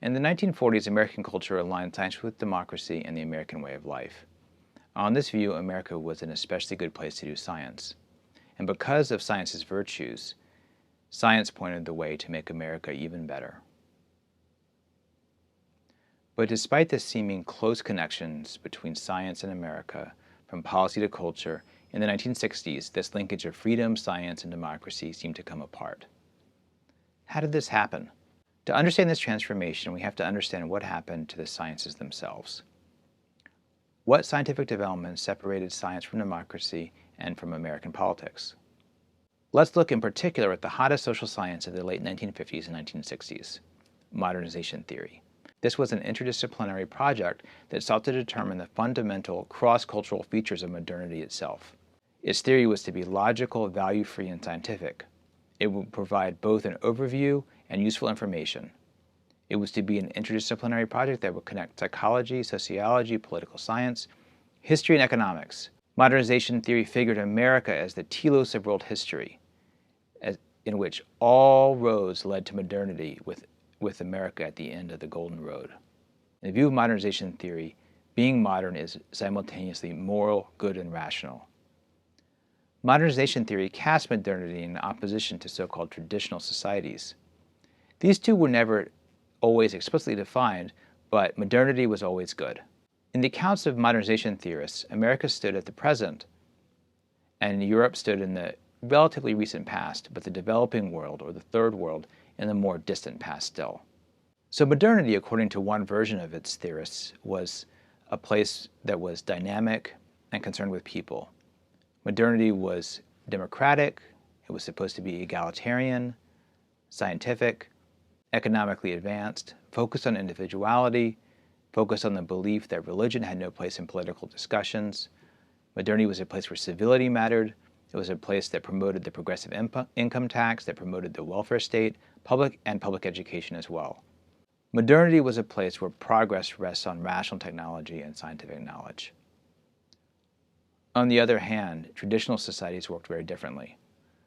In the 1940s, American culture aligned science with democracy and the American way of life. On this view, America was an especially good place to do science. And because of science's virtues, science pointed the way to make America even better. But despite the seeming close connections between science and America, from policy to culture, in the 1960s, this linkage of freedom, science, and democracy seemed to come apart. How did this happen? To understand this transformation, we have to understand what happened to the sciences themselves. What scientific developments separated science from democracy and from American politics? Let's look in particular at the hottest social science of the late 1950s and 1960s, modernization theory. This was an interdisciplinary project that sought to determine the fundamental cross-cultural features of modernity itself. Its theory was to be logical, value-free, and scientific. It would provide both an overview and useful information. It was to be an interdisciplinary project that would connect psychology, sociology, political science, history, and economics. Modernization theory figured America as the telos of world history, in which all roads led to modernity with America at the end of the Golden Road. In the view of modernization theory, being modern is simultaneously moral, good, and rational. Modernization theory cast modernity in opposition to so-called traditional societies. These two were never always explicitly defined, but modernity was always good. In the accounts of modernization theorists, America stood at the present, and Europe stood in the relatively recent past, but the developing world, or the third world, in the more distant past still. So modernity, according to one version of its theorists, was a place that was dynamic and concerned with people. Modernity was democratic, it was supposed to be egalitarian, scientific, economically advanced, focused on individuality, focused on the belief that religion had no place in political discussions. Modernity was a place where civility mattered. It was a place that promoted the progressive income tax, that promoted the welfare state, public education as well. Modernity was a place where progress rests on rational technology and scientific knowledge. On the other hand, traditional societies worked very differently.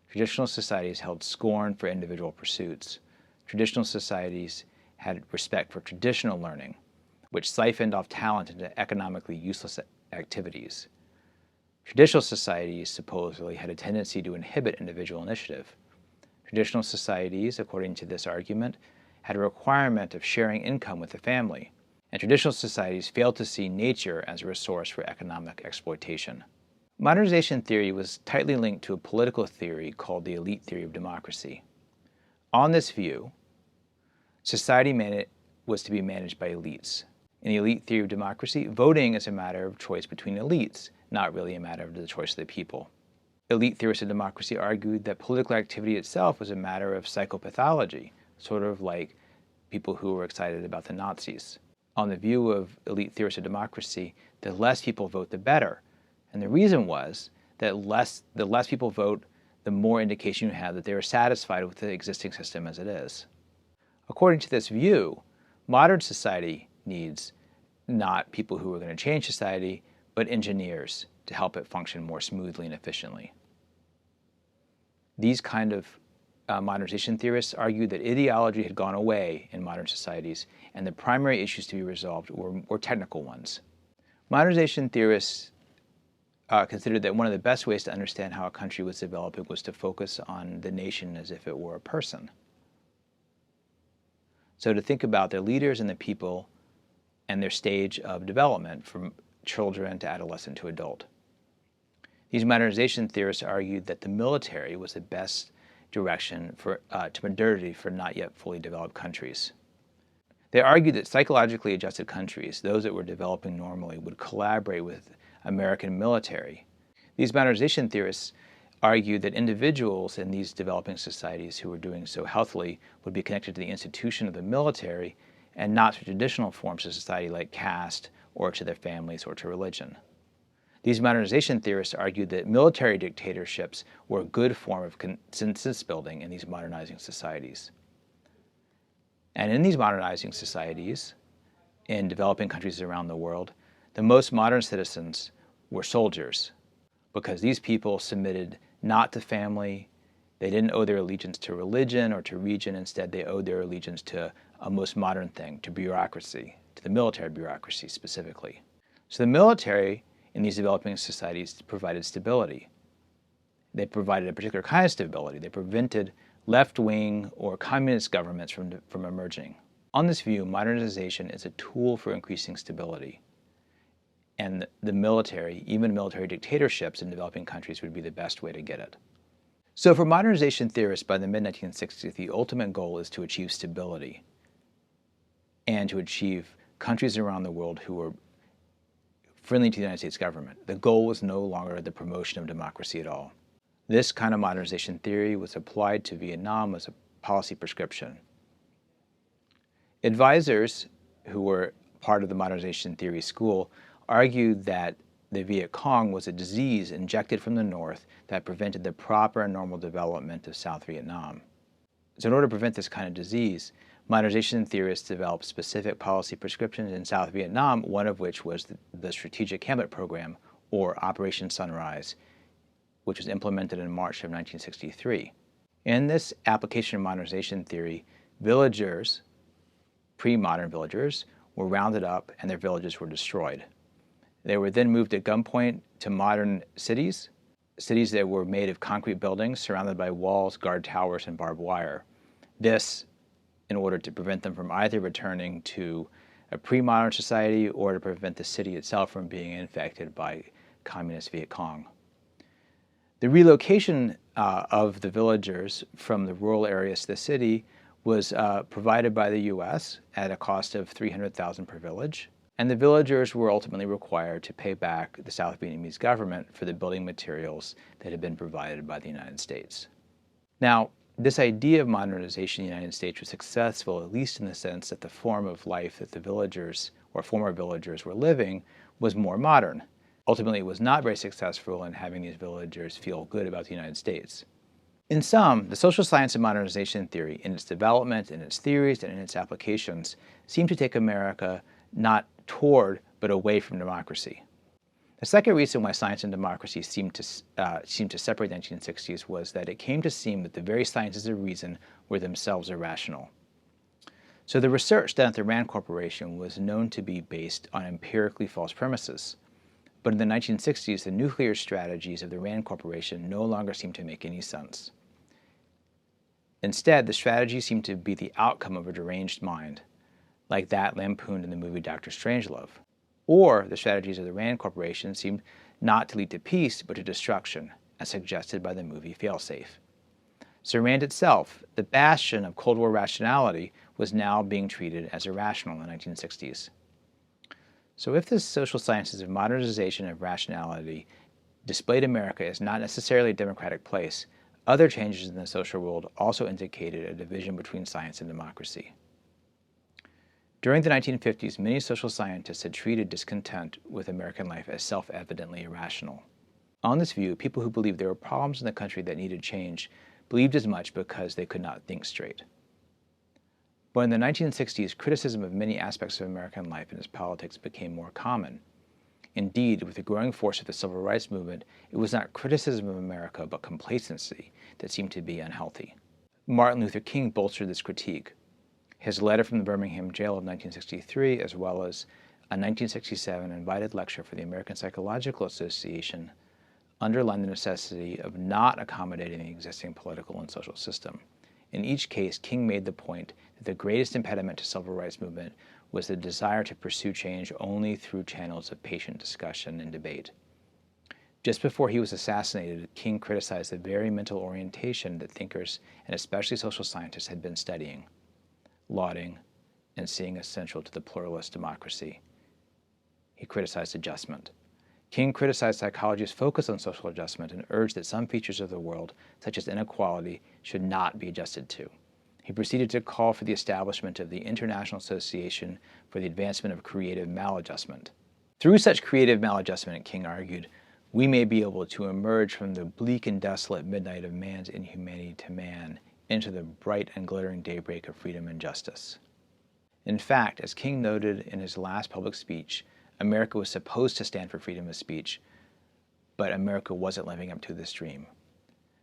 Traditional societies held scorn for individual pursuits. Traditional societies had respect for traditional learning, which siphoned off talent into economically useless activities. Traditional societies supposedly had a tendency to inhibit individual initiative. Traditional societies, according to this argument, had a requirement of sharing income with the family, and traditional societies failed to see nature as a resource for economic exploitation. Modernization theory was tightly linked to a political theory called the elite theory of democracy. On this view, society was to be managed by elites. In the elite theory of democracy, voting is a matter of choice between elites, not really a matter of the choice of the people. Elite theorists of democracy argued that political activity itself was a matter of psychopathology, sort of like people who were excited about the Nazis. On the view of elite theorists of democracy, the less people vote, the better. And the reason was that the less people vote, the more indication you have that they are satisfied with the existing system as it is. According to this view, modern society needs not people who are going to change society, but engineers to help it function more smoothly and efficiently. These kind of modernization theorists argued that ideology had gone away in modern societies, and the primary issues to be resolved were technical ones. Modernization theorists considered that one of the best ways to understand how a country was developing was to focus on the nation as if it were a person. So to think about their leaders and the people and their stage of development from children to adolescent to adult. These modernization theorists argued that the military was the best direction to modernity for not yet fully developed countries. They argued that psychologically adjusted countries, those that were developing normally, would collaborate with American military. These modernization theorists argued that individuals in these developing societies who were doing so healthily would be connected to the institution of the military and not to traditional forms of society like caste or to their families or to religion. These modernization theorists argued that military dictatorships were a good form of consensus building in these modernizing societies. And in these modernizing societies, in developing countries around the world, the most modern citizens were soldiers, because these people submitted not to family, they didn't owe their allegiance to religion or to region, instead they owed their allegiance to a most modern thing, to bureaucracy, to the military bureaucracy specifically. So the military in these developing societies provided stability. They provided a particular kind of stability. They prevented left-wing or communist governments from emerging. On this view, modernization is a tool for increasing stability. And the military, even military dictatorships in developing countries, would be the best way to get it. So for modernization theorists, by the mid-1960s, the ultimate goal is to achieve stability and to achieve countries around the world who are friendly to the United States government. The goal was no longer the promotion of democracy at all. This kind of modernization theory was applied to Vietnam as a policy prescription. Advisors who were part of the modernization theory school argued that the Viet Cong was a disease injected from the north that prevented the proper and normal development of South Vietnam. So in order to prevent this kind of disease, modernization theorists developed specific policy prescriptions in South Vietnam, one of which was the Strategic Hamlet Program, or Operation Sunrise, which was implemented in March of 1963. In this application of modernization theory, villagers, pre-modern villagers, were rounded up and their villages were destroyed. They were then moved at gunpoint to modern cities, cities that were made of concrete buildings surrounded by walls, guard towers, and barbed wire. This in order to prevent them from either returning to a pre-modern society or to prevent the city itself from being infected by communist Viet Cong. The relocation of the villagers from the rural areas to the city was provided by the U.S. at a cost of $300,000 per village, and the villagers were ultimately required to pay back the South Vietnamese government for the building materials that had been provided by the United States. Now, this idea of modernization in the United States was successful, at least in the sense that the form of life that the villagers or former villagers were living was more modern. Ultimately, it was not very successful in having these villagers feel good about the United States. In sum, the social science of modernization theory, in its development, in its theories, and in its applications, seemed to take America not toward, but away from democracy. The second reason why science and democracy seemed to separate the 1960s was that it came to seem that the very sciences of reason were themselves irrational. So the research done at the Rand Corporation was known to be based on empirically false premises. But in the 1960s, the nuclear strategies of the Rand Corporation no longer seemed to make any sense. Instead, the strategy seemed to be the outcome of a deranged mind, like that lampooned in the movie Dr. Strangelove. Or the strategies of the Rand Corporation seemed not to lead to peace, but to destruction, as suggested by the movie Failsafe. So Rand itself, the bastion of Cold War rationality, was now being treated as irrational in the 1960s. So if the social sciences of modernization of rationality displayed America as not necessarily a democratic place, other changes in the social world also indicated a division between science and democracy. During the 1950s, many social scientists had treated discontent with American life as self-evidently irrational. On this view, people who believed there were problems in the country that needed change believed as much because they could not think straight. But in the 1960s, criticism of many aspects of American life and its politics became more common. Indeed, with the growing force of the civil rights movement, it was not criticism of America, but complacency that seemed to be unhealthy. Martin Luther King bolstered this critique. His letter from the Birmingham jail of 1963, as well as a 1967 invited lecture for the American Psychological Association, underlined the necessity of not accommodating the existing political and social system. In each case, King made the point that the greatest impediment to the civil rights movement was the desire to pursue change only through channels of patient discussion and debate. Just before he was assassinated, King criticized the very mental orientation that thinkers, and especially social scientists, had been studying, lauding, and seeing essential to the pluralist democracy. He criticized adjustment. King criticized psychology's focus on social adjustment and urged that some features of the world, such as inequality, should not be adjusted to. He proceeded to call for the establishment of the International Association for the Advancement of Creative Maladjustment. Through such creative maladjustment, King argued, we may be able to emerge from the bleak and desolate midnight of man's inhumanity to man into the bright and glittering daybreak of freedom and justice. In fact, as King noted in his last public speech, America was supposed to stand for freedom of speech, but America wasn't living up to this dream.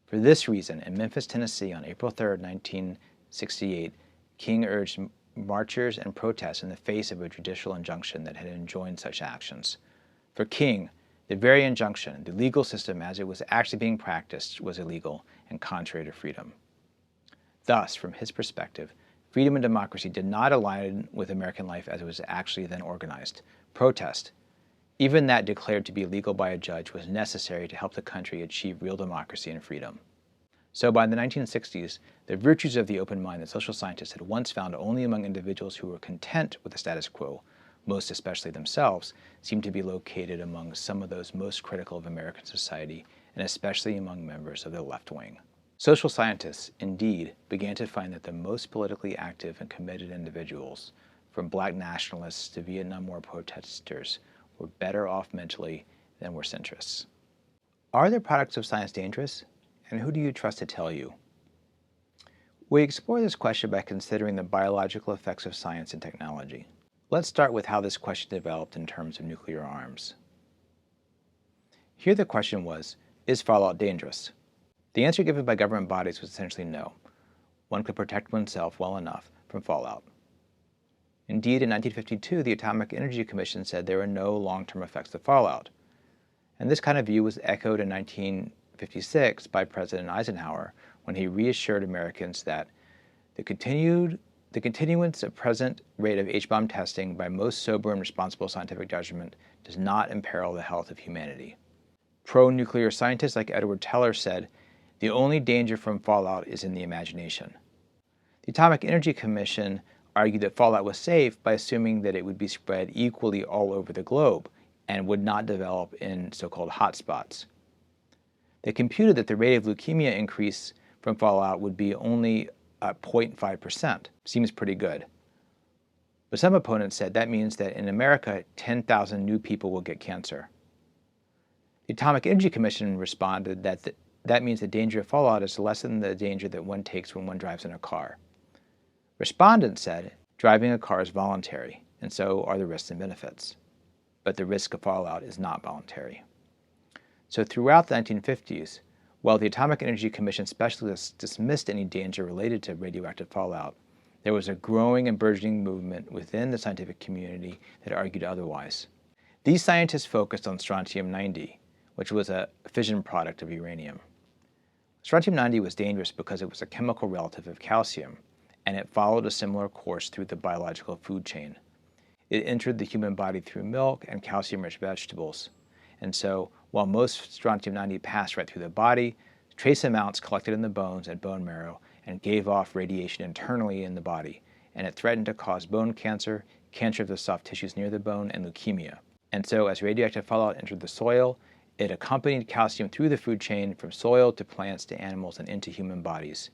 For this reason, in Memphis, Tennessee, on April 3, 1968, King urged marchers and protests in the face of a judicial injunction that had enjoined such actions. For King, the very injunction, the legal system as it was actually being practiced, was illegal and contrary to freedom. Thus, from his perspective, freedom and democracy did not align with American life as it was actually then organized. Protest, even that declared to be legal by a judge, was necessary to help the country achieve real democracy and freedom. So by the 1960s, the virtues of the open mind that social scientists had once found only among individuals who were content with the status quo, most especially themselves, seemed to be located among some of those most critical of American society, and especially among members of the left wing. Social scientists, indeed, began to find that the most politically active and committed individuals, from black nationalists to Vietnam War protesters, were better off mentally than were centrists. Are the products of science dangerous? And who do you trust to tell you? We explore this question by considering the biological effects of science and technology. Let's start with how this question developed in terms of nuclear arms. Here the question was, is fallout dangerous? The answer given by government bodies was essentially no. One could protect oneself well enough from fallout. Indeed, in 1952, the Atomic Energy Commission said there were no long-term effects of fallout. And this kind of view was echoed in 1956 by President Eisenhower when he reassured Americans that the continuance of present rate of H-bomb testing by most sober and responsible scientific judgment does not imperil the health of humanity. Pro-nuclear scientists like Edward Teller said, the only danger from fallout is in the imagination. The Atomic Energy Commission argued that fallout was safe by assuming that it would be spread equally all over the globe and would not develop in so-called hotspots. They computed that the rate of leukemia increase from fallout would be only 0.5%. Seems pretty good. But some opponents said that means that in America, 10,000 new people will get cancer. The Atomic Energy Commission responded that that means the danger of fallout is less than the danger that one takes when one drives in a car. Respondents said driving a car is voluntary, and so are the risks and benefits. But the risk of fallout is not voluntary. So throughout the 1950s, while the Atomic Energy Commission specialists dismissed any danger related to radioactive fallout, there was a growing and burgeoning movement within the scientific community that argued otherwise. These scientists focused on strontium-90, which was a fission product of uranium. Strontium-90 was dangerous because it was a chemical relative of calcium, and it followed a similar course through the biological food chain. It entered the human body through milk and calcium-rich vegetables. And so, while most strontium-90 passed right through the body, trace amounts collected in the bones and bone marrow and gave off radiation internally in the body, and it threatened to cause bone cancer, cancer of the soft tissues near the bone, and leukemia. And so, as radioactive fallout entered the soil, it accompanied calcium through the food chain from soil to plants to animals and into human bodies.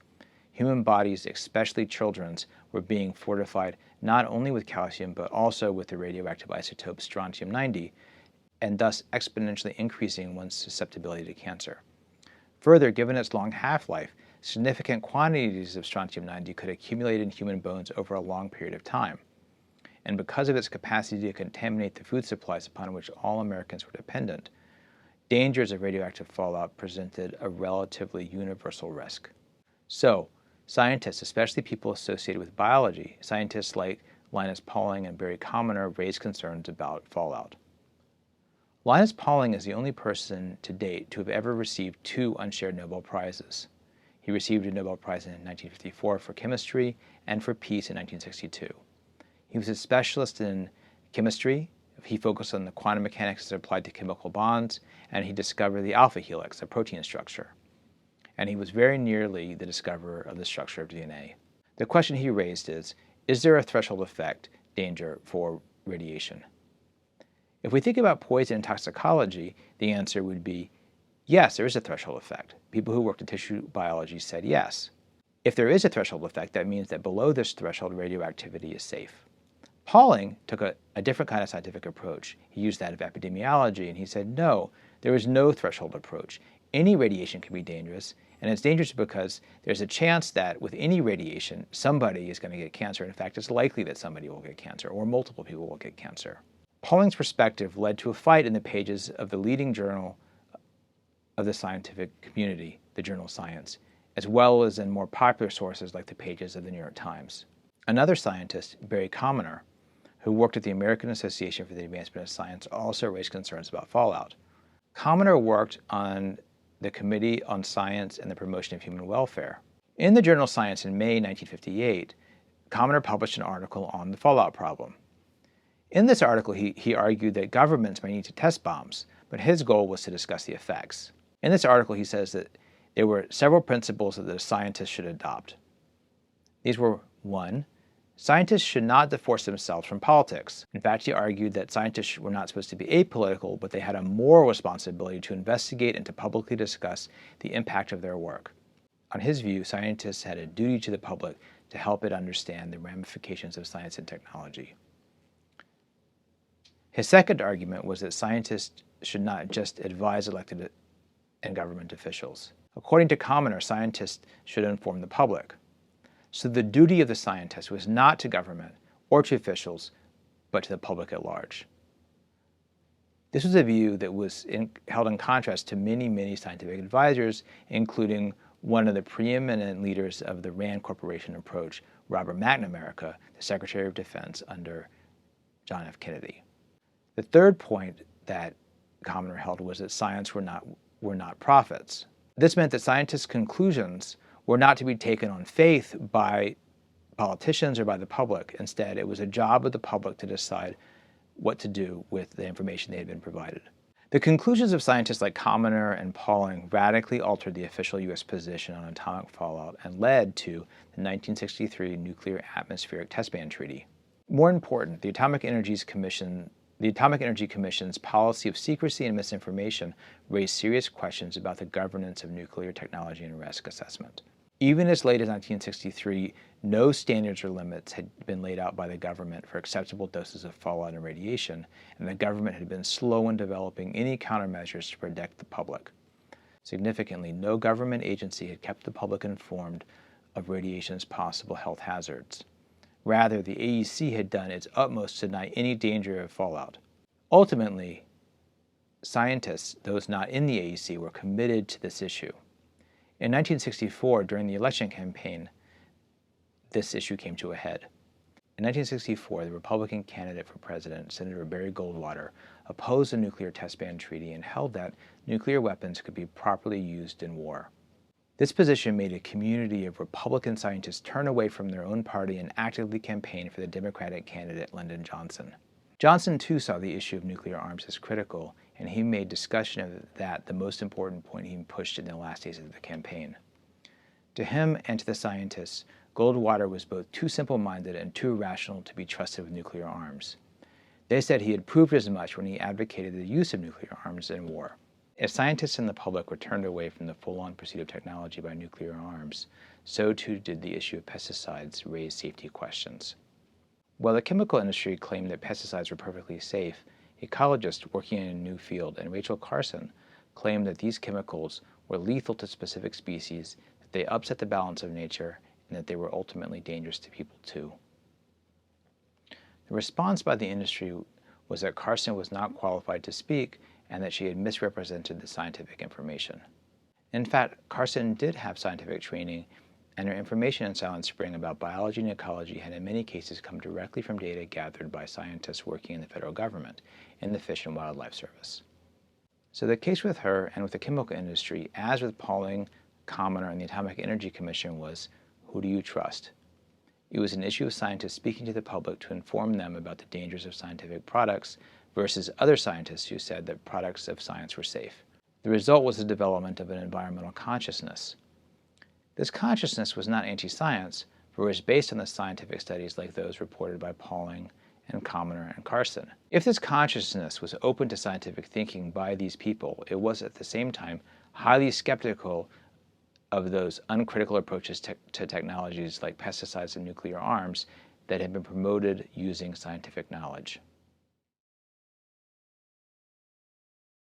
Human bodies, especially children's, were being fortified not only with calcium but also with the radioactive isotope strontium-90, and thus exponentially increasing one's susceptibility to cancer. Further, given its long half-life, significant quantities of strontium-90 could accumulate in human bones over a long period of time. And because of its capacity to contaminate the food supplies upon which all Americans were dependent, dangers of radioactive fallout presented a relatively universal risk. So, scientists, especially people associated with biology, scientists like Linus Pauling and Barry Commoner, raised concerns about fallout. Linus Pauling is the only person to date to have ever received 2 unshared Nobel Prizes. He received a Nobel Prize in 1954 for chemistry and for peace in 1962. He was a specialist in chemistry. He focused on the quantum mechanics as applied to chemical bonds, and he discovered the alpha helix, a protein structure. And he was very nearly the discoverer of the structure of DNA. The question he raised is there a threshold effect danger for radiation? If we think about poison and toxicology, the answer would be yes, there is a threshold effect. People who worked in tissue biology said yes. If there is a threshold effect, that means that below this threshold, radioactivity is safe. Pauling took a different kind of scientific approach. He used that of epidemiology, and he said, no, there is no threshold approach. Any radiation can be dangerous, and it's dangerous because there's a chance that with any radiation, somebody is going to get cancer. In fact, it's likely that somebody will get cancer, or multiple people will get cancer. Pauling's perspective led to a fight in the pages of the leading journal of the scientific community, the journal Science, as well as in more popular sources like the pages of the New York Times. Another scientist, Barry Commoner, who worked at the American Association for the Advancement of Science, also raised concerns about fallout. Commoner worked on the Committee on Science and the Promotion of Human Welfare. In the journal Science in May 1958, Commoner published an article on the fallout problem. In this article, he argued that governments may need to test bombs, but his goal was to discuss the effects. In this article, he says that there were several principles that the scientists should adopt. These were: 1. Scientists should not divorce themselves from politics. In fact, he argued that scientists were not supposed to be apolitical, but they had a moral responsibility to investigate and to publicly discuss the impact of their work. On his view, scientists had a duty to the public to help it understand the ramifications of science and technology. His second argument was that scientists should not just advise elected and government officials. According to Commoner, scientists should inform the public. So the duty of the scientist was not to government or to officials, but to the public at large. This was a view that was held in contrast to many scientific advisors, including one of the preeminent leaders of the RAND Corporation approach, Robert McNamara, the Secretary of Defense under John F. Kennedy. The third point that Commoner held was that science were not prophets. This meant that scientists' conclusions were not to be taken on faith by politicians or by the public. Instead, it was a job of the public to decide what to do with the information they had been provided. The conclusions of scientists like Commoner and Pauling radically altered the official U.S. position on atomic fallout and led to the 1963 Nuclear Atmospheric Test Ban Treaty. More important, the Atomic Energy Commission's policy of secrecy and misinformation raised serious questions about the governance of nuclear technology and risk assessment. Even as late as 1963, no standards or limits had been laid out by the government for acceptable doses of fallout and radiation, and the government had been slow in developing any countermeasures to protect the public. Significantly, no government agency had kept the public informed of radiation's possible health hazards. Rather, the AEC had done its utmost to deny any danger of fallout. Ultimately, scientists, those not in the AEC, were committed to this issue. In 1964, during the election campaign, this issue came to a head. In 1964, the Republican candidate for president, Senator Barry Goldwater, opposed the Nuclear Test Ban Treaty and held that nuclear weapons could be properly used in war. This position made a community of Republican scientists turn away from their own party and actively campaign for the Democratic candidate Lyndon Johnson. Johnson, too, saw the issue of nuclear arms as critical, and he made discussion of that the most important point he pushed in the last days of the campaign. To him and to the scientists, Goldwater was both too simple-minded and too irrational to be trusted with nuclear arms. They said he had proved as much when he advocated the use of nuclear arms in war. As scientists and the public were turned away from the full-on pursuit of technology by nuclear arms, so too did the issue of pesticides raise safety questions. While the chemical industry claimed that pesticides were perfectly safe, ecologists working in a new field and Rachel Carson claimed that these chemicals were lethal to specific species, that they upset the balance of nature, and that they were ultimately dangerous to people too. The response by the industry was that Carson was not qualified to speak and that she had misrepresented the scientific information. In fact, Carson did have scientific training, and her information in Silent Spring about biology and ecology had in many cases come directly from data gathered by scientists working in the federal government in the Fish and Wildlife Service. So the case with her and with the chemical industry, as with Pauling, Commoner, and the Atomic Energy Commission, was, who do you trust? It was an issue of scientists speaking to the public to inform them about the dangers of scientific products versus other scientists who said that products of science were safe. The result was the development of an environmental consciousness. This consciousness was not anti-science, but was based on the scientific studies like those reported by Pauling and Commoner and Carson. If this consciousness was open to scientific thinking by these people, it was at the same time highly skeptical of those uncritical approaches to technologies like pesticides and nuclear arms that had been promoted using scientific knowledge.